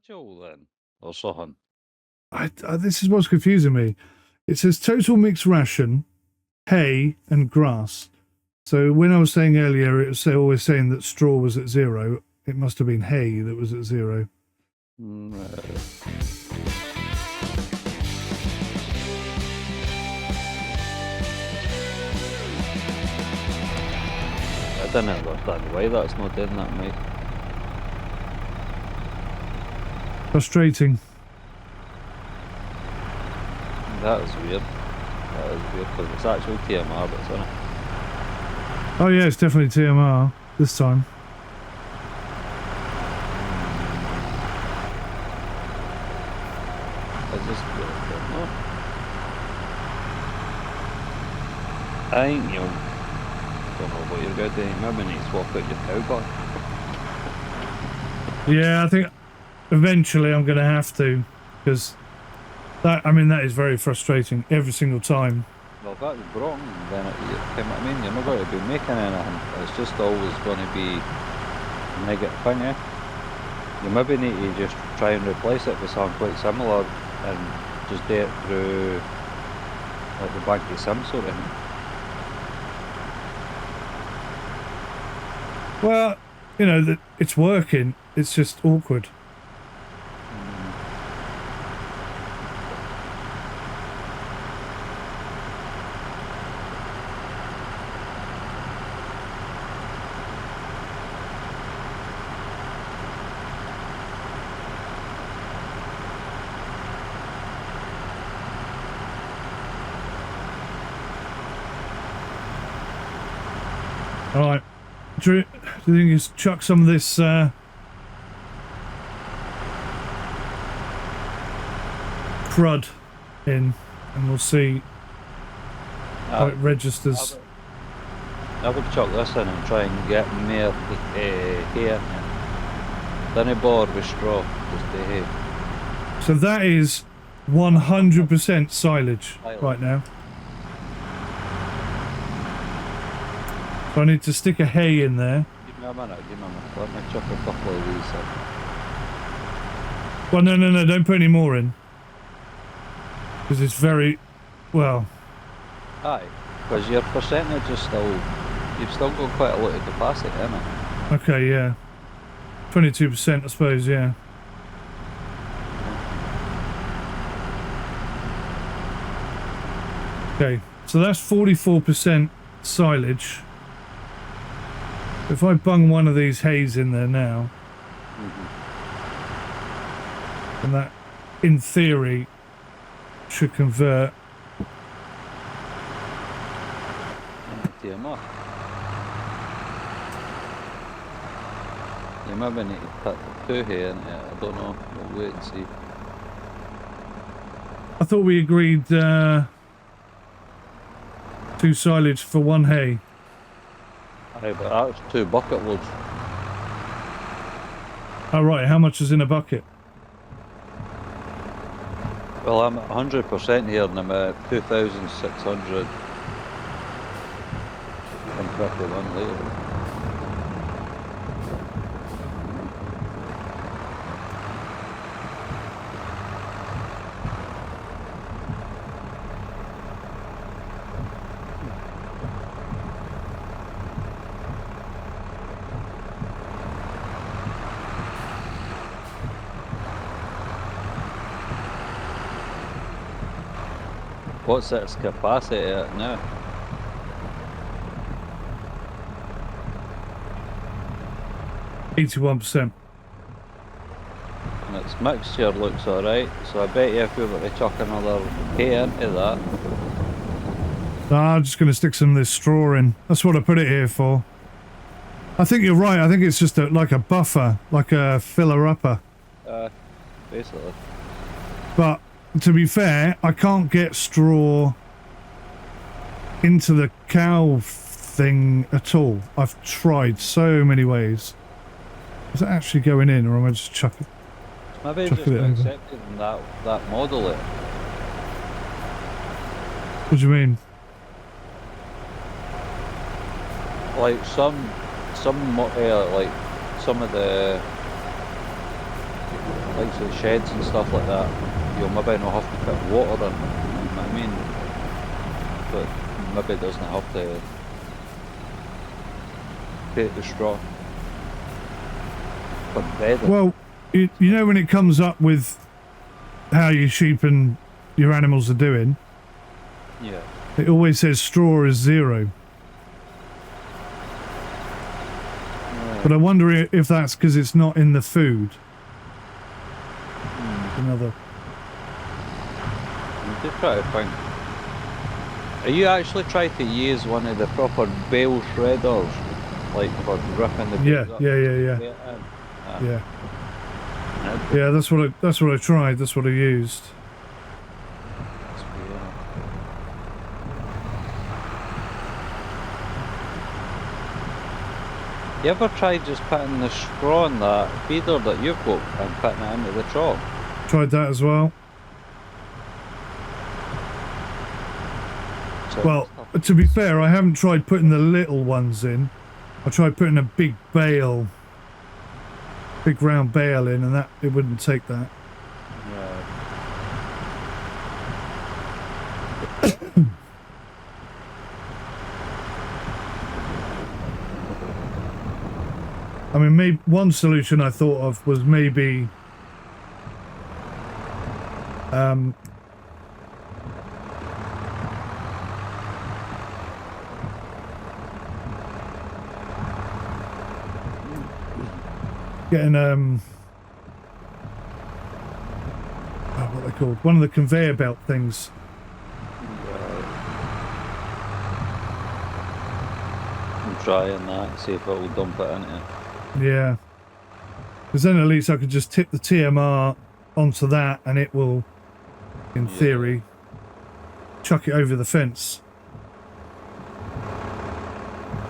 schedule then, or something? This is what's confusing me. It says total mixed ration, hay, and grass. So when I was saying earlier, it was always saying that straw was at 0. It must have been hay that was at 0. I don't understand why that's not doing that, mate. Frustrating. That is weird. That is weird because it's actually TMR, but it's on it. Oh yeah, it's definitely TMR this time. I just don't know. I think you don't know what you're going to do. Maybe you need to swap out your cow back. Yeah, I think eventually I'm going to have to, because that is very frustrating every single time. Well, if that's wrong, then you're not going to be making anything. It's just always going to be a negative thing, eh? You maybe need to just try and replace it with something quite similar and just do it through like the banky sim sort of thing. Well, it's working. It's just awkward. All right. Do you think you chuck some of this crud in, and we'll see how it registers? I would chuck this in and try and get more hay. Then I bore with straw, just the hay. So that is 100% silage right now. So I need to stick a hay in there. Give me a minute. Let me chuck a couple of these in. Well, no, don't put any more in. Because it's very, well... Aye, because your percentage is still... You've still got quite a lot of capacity, haven't you? Okay, yeah. 22%, I suppose, yeah. Okay, so that's 44% silage. If I bung one of these hays in there now, and that, in theory, should convert. TMR. You maybe need to put 2 hay in it. I don't know. We'll wait and see. I thought we agreed 2 silage for 1 hay. Aye, but that's 2 bucket loads. Oh, right. How much is in a bucket? Well, I'm at 100% here and I'm at 2,651 later. What's its capacity at now? %81%. And its mixture looks alright, so I bet you if we were to chuck another hay into that... No, I'm just going to stick some of this straw in. That's what I put it here for. I think you're right. I think it's just like a buffer, like a filler-upper. Basically. But to be fair, I can't get straw into the cow thing at all. I've tried so many ways. Is it actually going in, or am I just chucking? Maybe just accepting that model. What do you mean? Like some of the like so sheds and stuff like that, you'll maybe not have to put water in, you know what I mean? But maybe it doesn't have to take the straw. For bedding. Well, you know when it comes up with how your sheep and your animals are doing, Yeah. it always says straw is 0. But I wonder if that's because it's not in the food. Another. I'm just trying to think. Are you actually trying to use one of the proper bale shredders, like for ripping the bales up? Yeah. Yeah, that's what I tried. That's what I used. You ever tried just putting the straw in that feeder that you've got and putting it into the trough? Tried that as well. So Well, to be fair, I haven't tried putting the little ones in. I tried putting a big bale, big round bale in, and that it wouldn't take that. Yeah. I mean, maybe one solution I thought of was maybe getting what are they called? One of the conveyor belt things. I'm trying that, see if it will dump it into it. Yeah. Because then at least I could just tip the TMR onto that and it will, in theory, chuck it over the fence.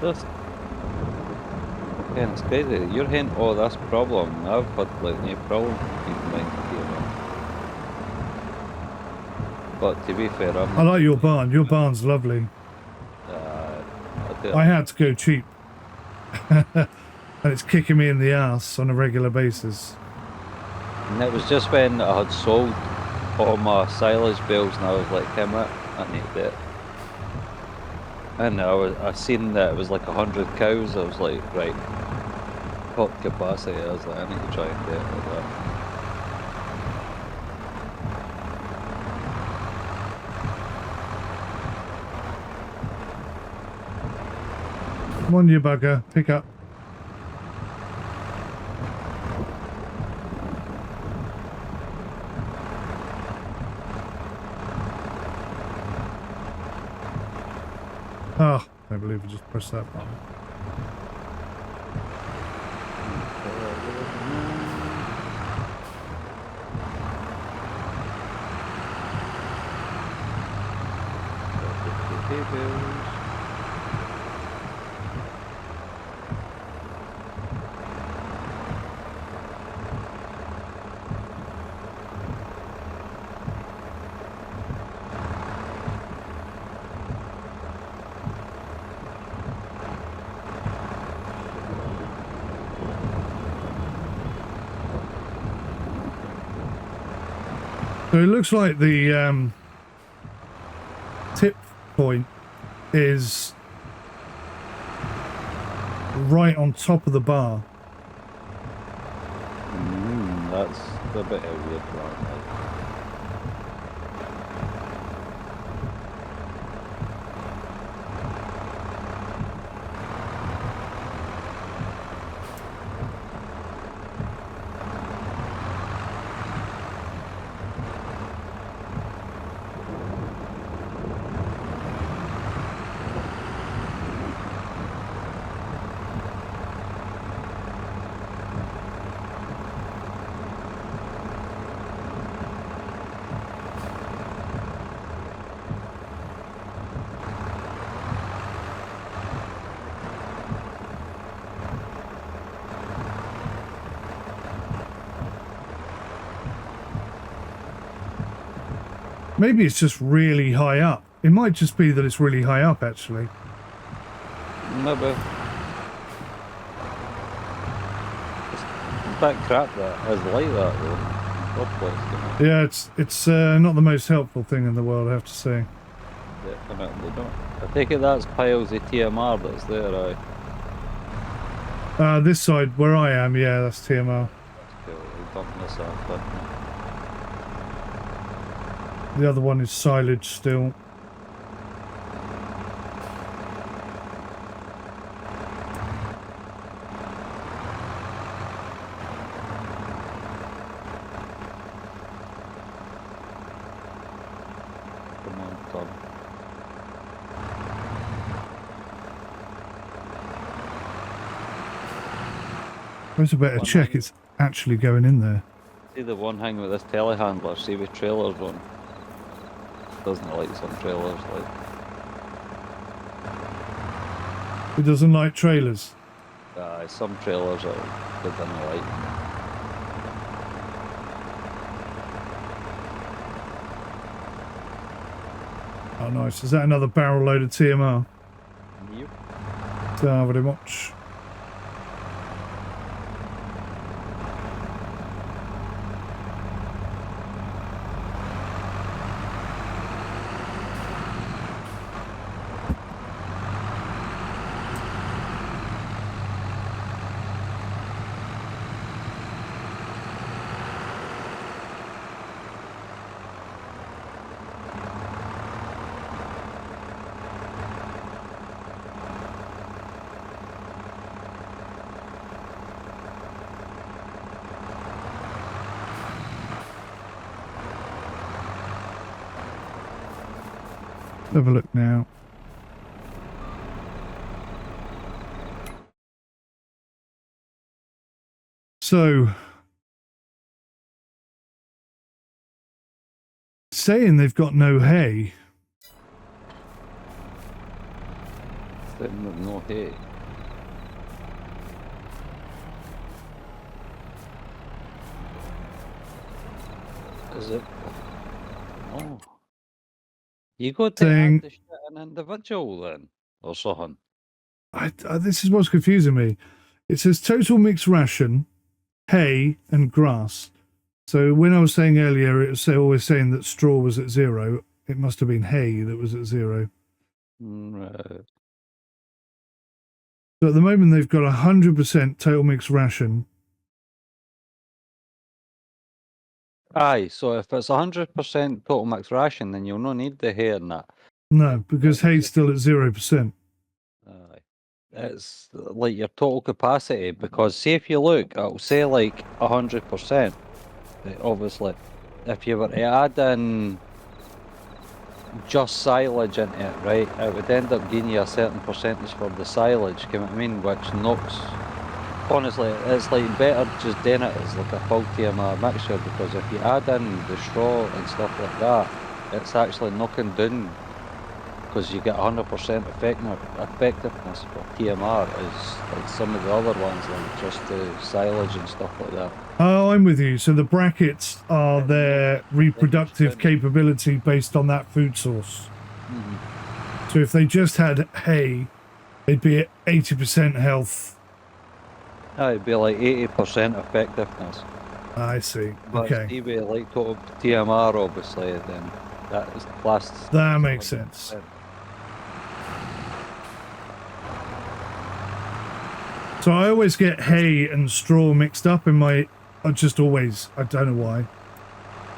That's... Yeah, it's crazy. You're saying, oh, that's a problem. I've had like no problem keeping mine TMR. But to be fair, I like your barn. Your barn's lovely. I had to go cheap. And it's kicking me in the ass on a regular basis. And it was just when I had sold all my silage bales and I was like, hey mate, I need it. And I seen that it was like 100 cows. I was like, right, top capacity. I was like, I need to try and get it like that. Come on, you bugger, pick up. Oh, I believe I just pressed that button. So it looks like the tip point is right on top of the bar. That's a bit of a weird one. Maybe it's just really high up. It might just be that it's really high up, actually. Maybe. It's that crap that is like that though. roleplays, Yeah, it's not the most helpful thing in the world, I have to say. definitely don't. I take it that's piles of TMR that's there, aye. This side where I am, yeah, that's TMR. That's cool, we'll dump this out, but The other one is silage still. come on, Tom. Where's a better check? It's actually going in there. See the one thing with this telehandler, see with trailers on. Doesn't like some trailers, like. It doesn't like trailers. Some trailers are good than I like. Oh, nice. Is that another barrel load of TMR? Yep. So very much. Have a look now. So, saying they've got no hay. No hay. Is it? Oh. You got to Saying- add the shit an individual then, or something. This is what's confusing me. It says total mixed ration, hay and grass. So when I was saying earlier, it was always saying that straw was at 0. It must have been hay that was at 0. Right. So at the moment they've got 100% total mixed ration. Aye, so if it's 100% total mixed ration, then you'll not need the hay and that. No, because hay's still at 0%. Aye. It's like your total capacity, because say if you look, it'll say like 100%. Obviously, if you were to add in just silage into it, right, it would end up giving you a certain percentage for the silage, you know what I mean, which knocks. Honestly, it's like better just doing it as like a full TMR mixture, because if you add in the straw and stuff like that, it's actually knocking down, because you get 100% effectiveness for TMR as like some of the other ones, like just the silage and stuff like that. Oh, I'm with you. So the brackets are their reproductive capability based on that food source. Mm-hmm. So if they just had hay, they'd be at 80% health. It'd be like 80% effectiveness. I see. But Okay. if you like total TMR, obviously, then that is classed. That makes sense. So I always get hay and straw mixed up in my... I just always... I don't know why.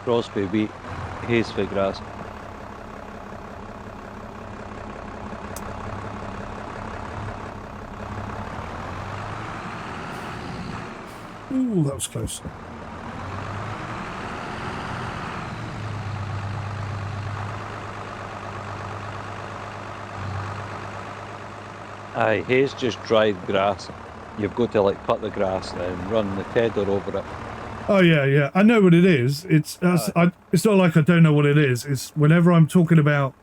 Crosby wheat, hay's for grass. Ooh, that was close. Aye, hay's just dried grass. You've got to like cut the grass and run the tedder over it. Oh yeah, yeah. I know what it is. It's it's not like I don't know what it is. It's whenever I'm talking about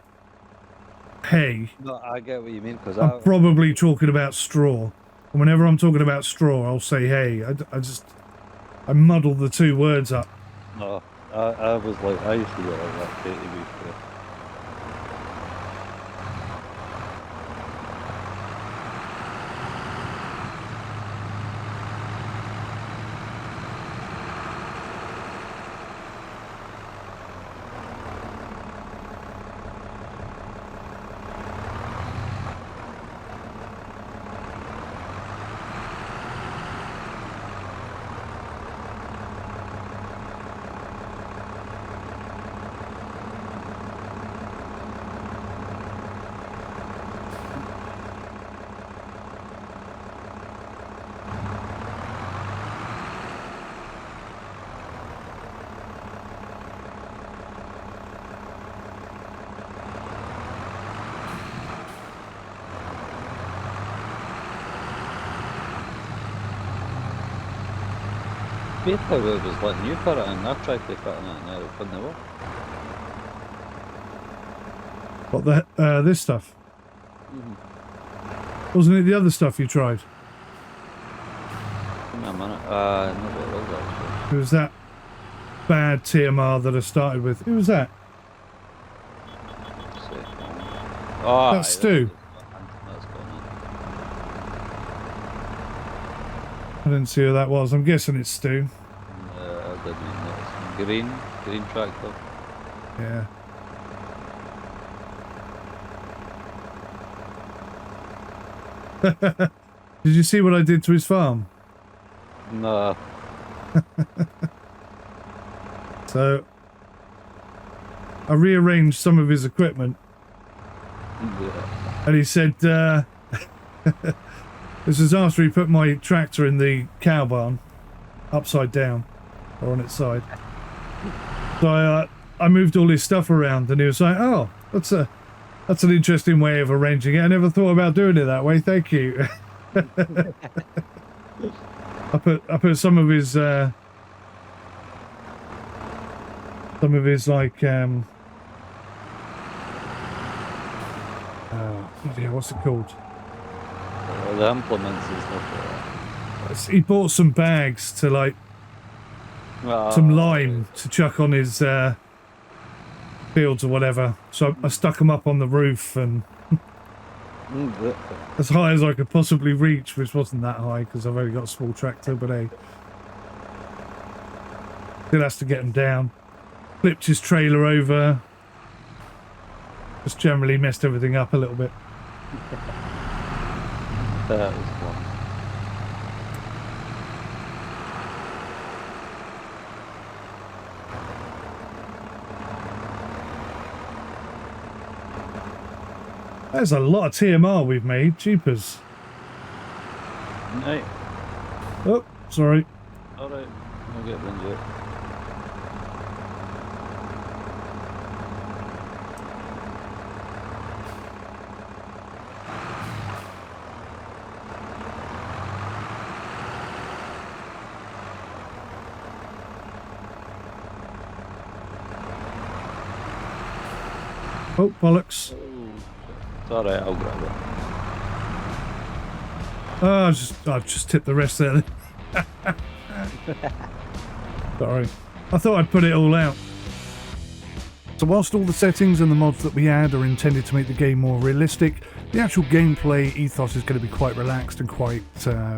hay, No, I get what you mean, because I'm probably talking about straw. And whenever I'm talking about straw, I'll say hay. I muddle the two words up. No, I was like, I used to get like that, to be fair. beta it was letting you put it in. I've tried to put in it and it wouldn't work. What the this stuff? Mm-hmm. Wasn't it the other stuff you tried? Give me a minute. No, it was actually. It was that bad TMR that I started with. Who was that? Oh, That's Stu. That's going on. I didn't see who that was. I'm guessing it's Stu. I didn't notice. Green tractor. Yeah. Did you see what I did to his farm? No. So I rearranged some of his equipment, Yeah. and he said, this is after he put my tractor in the cow barn, upside down, or on its side. So I moved all his stuff around, and he was like, oh, that's an interesting way of arranging it. I never thought about doing it that way. Thank you. I put some of his like yeah, what's it called? The implements and stuff like that. He bought some bags to like some lime to chuck on his fields or whatever. So I stuck them up on the roof and as high as I could possibly reach, which wasn't that high because I've only got a small tractor, but hey, still has to get them down. Flipped his trailer over. Just generally messed everything up a little bit. That was fun. There's a lot of TMR we've made. Jeepers. Right. Oh, sorry. Alright. I'll get into it. Oh, bollocks. It's alright, I'll grab it. Oh, I've just tipped the rest there. Sorry. I thought I'd put it all out. So whilst all the settings and the mods that we add are intended to make the game more realistic, the actual gameplay ethos is going to be quite relaxed and quite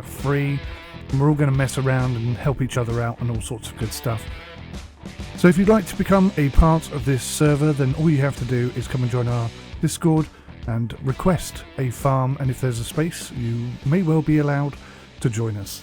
free. And we're all going to mess around and help each other out and all sorts of good stuff. So if you'd like to become a part of this server, then all you have to do is come and join our Discord and request a farm, and if there's a space, you may well be allowed to join us.